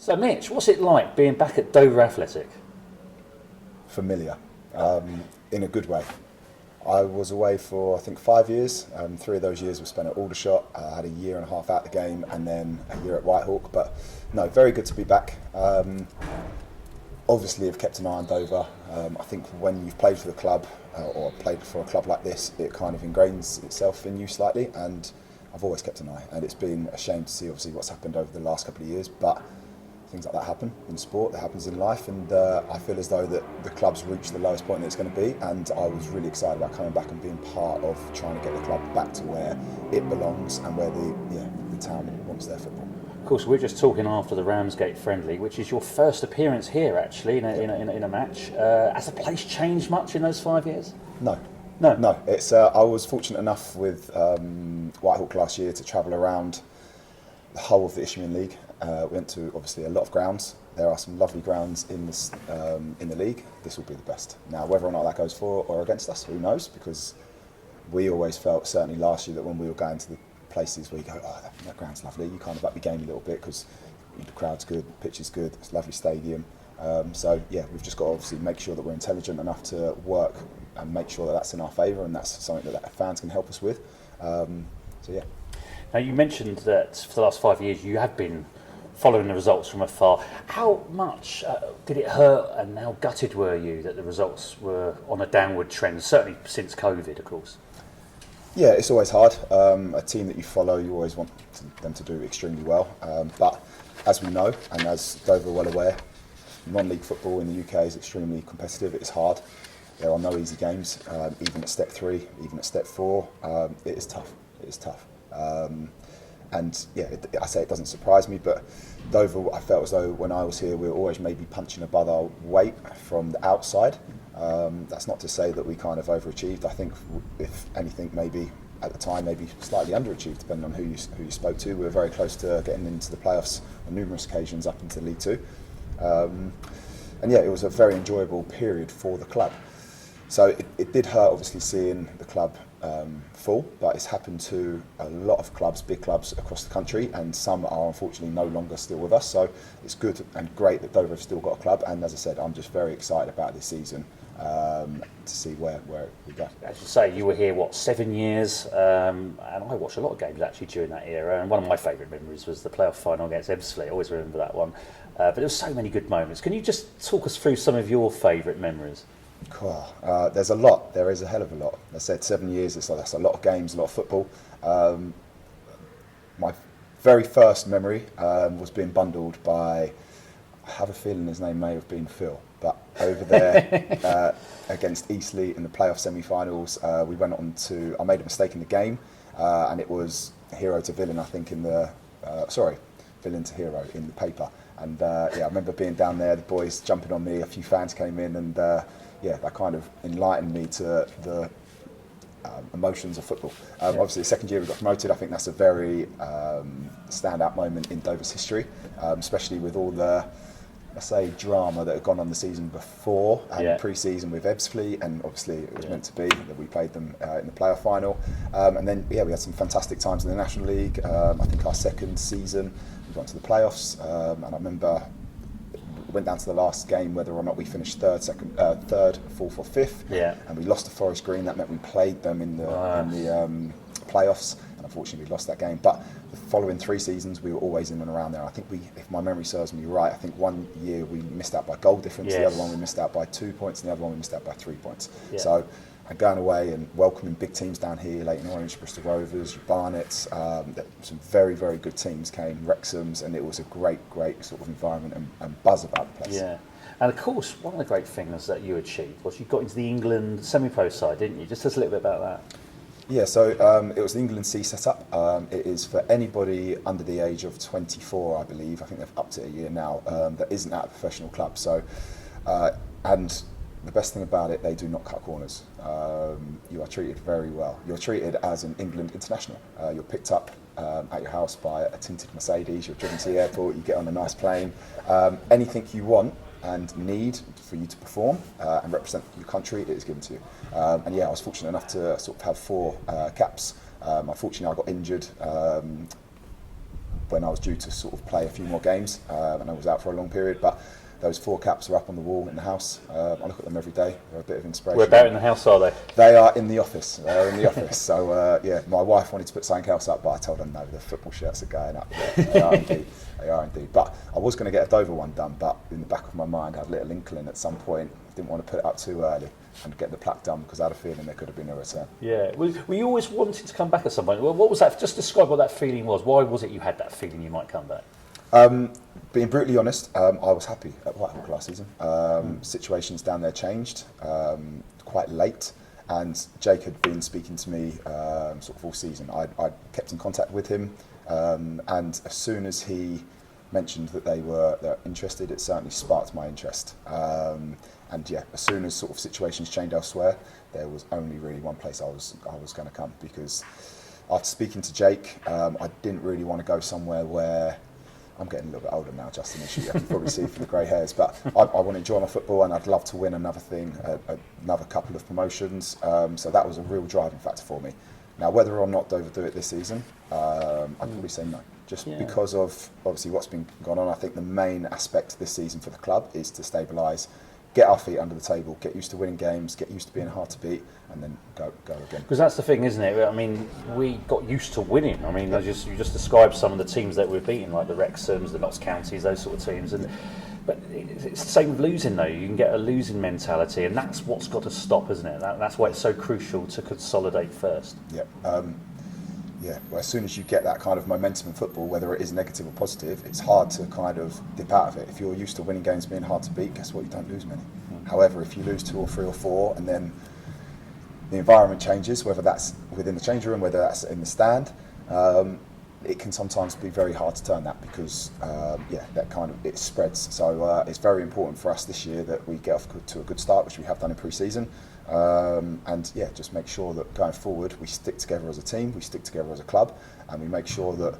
So, Mitch, what's it like being back at Dover Athletic? Familiar, in a good way. I was away for I think 5 years. 3 of those years were spent at Aldershot. I had a year and a half out the game, and then a year at Whitehawk. But no, very good to be back. Obviously, I've kept an eye on Dover. I think when you've played for the club or played for a club like this, it kind of ingrains itself in you slightly. And I've always kept an eye. And it's been a shame to see obviously what's happened over the last couple of years. But things like that happen in sport, that happens in life, and I feel as though that the club's reached the lowest point that it's going to be, and I was really excited about coming back and being part of trying to get the club back to where it belongs and where the town wants their football. Of course, we're just talking after the Ramsgate friendly, which is your first appearance here, actually, in a match. Has the place changed much in those 5 years? No. It's I was fortunate enough with Whitehawk last year to travel around the whole of the Isthmian League. We went to obviously a lot of grounds. There are some lovely grounds in the league. This will be the best. Now, whether or not that goes for or against us, who knows? Because we always felt, certainly last year, that when we were going to the places where you go, oh, that ground's lovely, you kind of up your game a little bit because the crowd's good, the pitch is good, it's a lovely stadium. So yeah, we've just got to obviously make sure that we're intelligent enough to work and make sure that that's in our favour, and that's something that fans can help us with. So yeah. Now, you mentioned that for the last 5 years you have been following the results from afar. How much did it hurt, and how gutted were you that the results were on a downward trend, certainly since COVID, of course? Yeah, it's always hard. A team that you follow, you always want them to do extremely well. But as we know, and as Dover are well aware, non-league football in the UK is extremely competitive. It's hard. There are no easy games, even at step 3, even at step 4. It is tough. It is tough. And yeah, I say it doesn't surprise me, but Dover, I felt as though when I was here, we were always maybe punching above our weight from the outside. That's not to say that we kind of overachieved. I think, if anything, maybe at the time, maybe slightly underachieved, depending on who you spoke to. We were very close to getting into the playoffs on numerous occasions up into League Two. And yeah, it was a very enjoyable period for the club. So it did hurt, obviously, seeing the club full, but it's happened to a lot of clubs, big clubs across the country, and some are unfortunately no longer still with us. So it's good and great that Dover have still got a club, and as I said, I'm just very excited about this season to see where we go. As you say, you were here, 7 years, and I watched a lot of games actually during that era, and one of my favourite memories was the playoff final against Ebbsfleet. I always remember that one. But there were so many good moments. Can you just talk us through some of your favourite memories? Cool. There's a lot. There is a hell of a lot. I said 7 years. That's a lot of games, a lot of football. My very first memory was being bundled by, I have a feeling his name may have been Phil, but over there against Eastleigh in the playoff semi-finals, we went on to, I made a mistake in the game, and it was hero to villain, I think, in the, villain to hero in the paper. And yeah, I remember being down there, the boys jumping on me, a few fans came in, and yeah, that kind of enlightened me to the emotions of football. Obviously, the second year we got promoted. I think that's a very standout moment in Dover's history, especially with all the, let's say, drama that had gone on the season before and pre-season with Ebbsfleet, and obviously it was meant to be that we played them in the playoff final. And then, yeah, we had some fantastic times in the National League. I think our second season, we got to the playoffs, and I remember went down to the last game whether or not we finished third, fourth or fifth, and we lost to Forest Green. That meant we played them in the playoffs, and unfortunately we lost that game. But the following 3 seasons we were always in and around there. I think we, if my memory serves me right, I think one year we missed out by goal difference, the other one we missed out by 2 points, and the other one we missed out by 3 points. So and going away and welcoming big teams down here, Leighton Orange, Bristol Rovers, Barnets, some very, very good teams came, Wrexham's, and it was a great sort of environment and buzz about the place. Yeah, and of course, one of the great things that you achieved was you got into the England semi-pro side, didn't you? Just tell us a little bit about that. Yeah, so it was the England C set-up. It is for anybody under the age of 24, I believe. I think they've upped it a year now, that isn't at a professional club. So, and the best thing about it, they do not cut corners. You are treated very well. You're treated as an England international. You're picked up at your house by a tinted Mercedes. You're driven to the airport. You get on a nice plane. Anything you want and need for you to perform and represent your country, it is given to you. And yeah, I was fortunate enough to sort of have 4 caps. Unfortunately, I got injured when I was due to sort of play a few more games, and I was out for a long period. But those 4 caps are up on the wall in the house. I look at them every day. They're a bit of inspiration. Where about in the house are they? They are in the office. They're in the office. So yeah, my wife wanted to put something else up, but I told her no. The football shirts are going up. They are indeed. They are indeed. But I was going to get a Dover one done, but in the back of my mind, I had a little inkling at some point. I didn't want to put it up too early and get the plaque done, because I had a feeling there could have been a return. Yeah. Were you always wanting to come back at some point? Well, what was that? Just describe what that feeling was. Why was it you had that feeling you might come back? Being brutally honest, I was happy at Whitehawk last season. Situations down there changed quite late, and Jake had been speaking to me sort of all season. I kept in contact with him, and as soon as he mentioned that they're interested, it certainly sparked my interest. And yeah, as soon as sort of situations changed elsewhere, there was only really one place I was going to come, because after speaking to Jake, I didn't really want to go somewhere where I'm getting a little bit older now, Justin, as you can probably see from the grey hairs, but I want to enjoy my football, and I'd love to win another thing, another couple of promotions. So that was a real driving factor for me. Now, whether or not Dover do it this season, I'd probably say no. Just because of obviously what's been going on. I think the main aspect this season for the club is to stabilise, get our feet under the table, get used to winning games, get used to being hard to beat, and then go again. Because that's the thing, isn't it? I mean, we got used to winning. I mean, you just described some of the teams that we've beaten, like the Wrexhams, the Notts Counties, those sort of teams. But it's the same with losing, though. You can get a losing mentality, and that's what's got to stop, isn't it? That's why it's so crucial to consolidate first. Yeah. Well, as soon as you get that kind of momentum in football, whether it is negative or positive, it's hard to kind of dip out of it. If you're used to winning games being hard to beat, guess what? You don't lose many. However, if you lose 2 or 3 or 4, and then the environment changes, whether that's within the changing room, whether that's in the stand, it can sometimes be very hard to turn that, because that kind of it spreads. So it's very important for us this year that we get off to a good start, which we have done in pre-season, and just make sure that going forward we stick together as a team, we stick together as a club, and we make sure that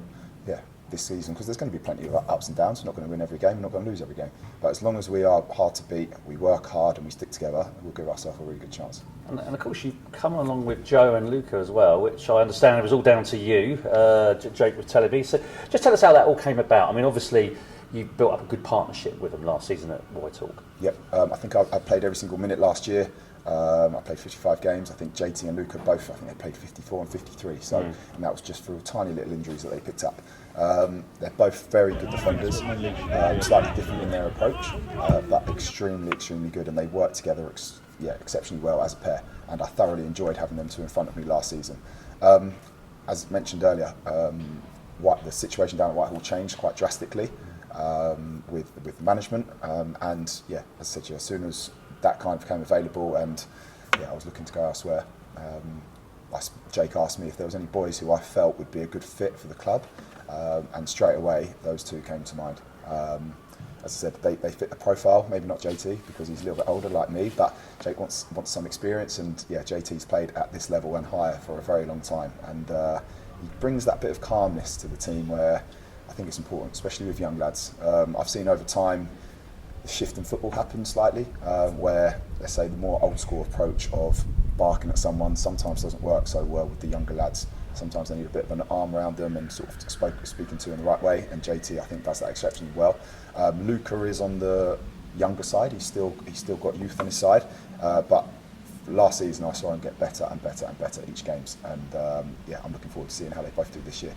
this season, because there's going to be plenty of ups and downs, we're not going to win every game, we're not going to lose every game, but as long as we are hard to beat, we work hard and we stick together, we'll give ourselves a really good chance. And of course you've come along with Joe and Luca as well, which I understand it was all down to you. Jake was telling me. So just tell us how that all came about. I mean, obviously you built up a good partnership with them last season at Whitehawk. Yep, I think I played every single minute last year. I played 55 games. I think JT and Luca both, I think they played 54 and 53. So, and that was just through tiny little injuries that they picked up. They're both very good defenders, slightly different in their approach, but extremely, extremely good. And they work together exceptionally well as a pair. And I thoroughly enjoyed having them two in front of me last season. As mentioned earlier, the situation down at Whitehall changed quite drastically with management. And as I said to you, as soon as that kind of became available, and I was looking to go elsewhere. Jake asked me if there was any boys who I felt would be a good fit for the club, and straight away those two came to mind. As I said, they fit the profile. Maybe not JT because he's a little bit older like me, but Jake wants some experience, and JT's played at this level and higher for a very long time, and he brings that bit of calmness to the team where I think it's important, especially with young lads. I've seen over time the shift in football happen slightly, where, let's say, the more old school approach of barking at someone sometimes doesn't work so well with the younger lads. Sometimes they need a bit of an arm around them and sort of speaking to in the right way, and JT I think does that exceptionally well. Luca is on the younger side. He's still got youth on his side, but last season I saw him get better and better and better each games, and I'm looking forward to seeing how they both do this year.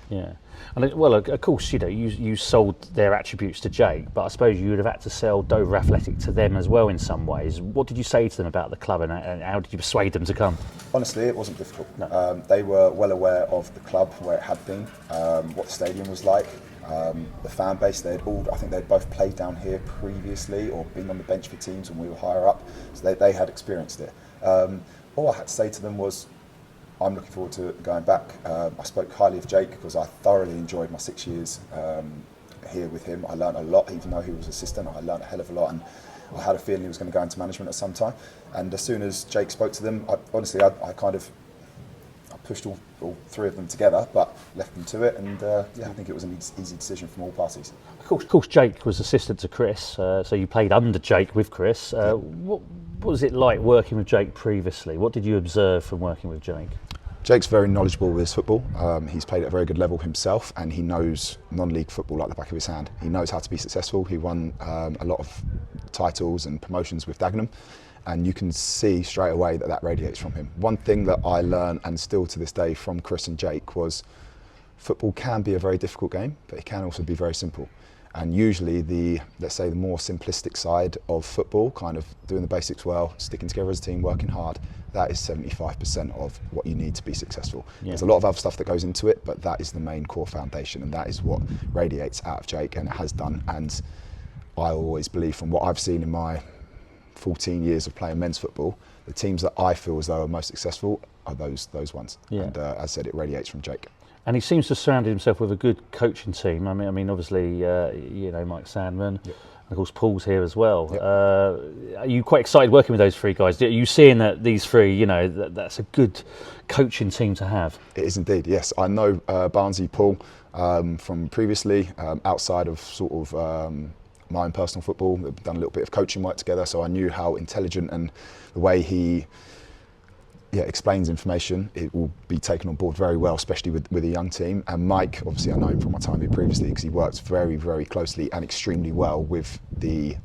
Yeah. And well, of course, you sold their attributes to Jake, but I suppose you would have had to sell Dover Athletic to them as well in some ways. What did you say to them about the club, and how did you persuade them to come? Honestly, it wasn't difficult. No. They were well aware of the club, where it had been, what the stadium was like. The fan base, I think they'd both played down here previously or been on the bench for teams when we were higher up, so they had experienced it. All I had to say to them was, I'm looking forward to going back. I spoke highly of Jake because I thoroughly enjoyed my 6 years here with him. I learned a lot, even though he was assistant. I learned a hell of a lot, and I had a feeling he was going to go into management at some time. And as soon as Jake spoke to them, I pushed all three of them together, but left them to it, and I think it was an easy decision from all parties. Of course, Jake was assistant to Chris, so you played under Jake with Chris. What was it like working with Jake previously? What did you observe from working with Jake? Jake's very knowledgeable with his football. He's played at a very good level himself, and he knows non-league football like the back of his hand. He knows how to be successful. He won a lot of titles and promotions with Dagenham, and you can see straight away that radiates from him. One thing that I learned, and still to this day, from Chris and Jake was football can be a very difficult game, but it can also be very simple. And usually let's say the more simplistic side of football, kind of doing the basics well, sticking together as a team, working hard, that is 75% of what you need to be successful. Yeah. There's a lot of other stuff that goes into it, but that is the main core foundation, and that is what radiates out of Jake, and it has done. And I always believe, from what I've seen in my 14 years of playing men's football, the teams that I feel as though are most successful are those ones. Yeah. And as I said, it radiates from Jake. And he seems to surround himself with a good coaching team. I mean, obviously, Mike Sandman, yep. And of course Paul's here as well. Yep. Are you quite excited working with those three guys? Are you seeing that these three, that's a good coaching team to have? It is indeed, yes. I know Barnesy, Paul from previously, outside of sort of my own personal football. We've done a little bit of coaching work together, so I knew how intelligent and the way he explains information, it will be taken on board very well, especially with a young team. And Mike, obviously I know him from my time here previously, because he works very, very closely and extremely well with the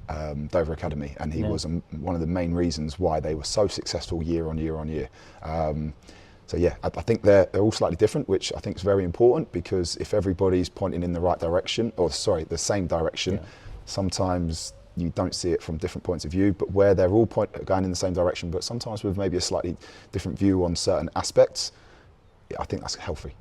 Dover Academy, and he was one of the main reasons why they were so successful year on year on year. So yeah, I think they're all slightly different, which I think is very important, because if everybody's pointing in the right direction, the same direction, sometimes you don't see it from different points of view, but where they're all going in the same direction, but sometimes with maybe a slightly different view on certain aspects, I think that's healthy.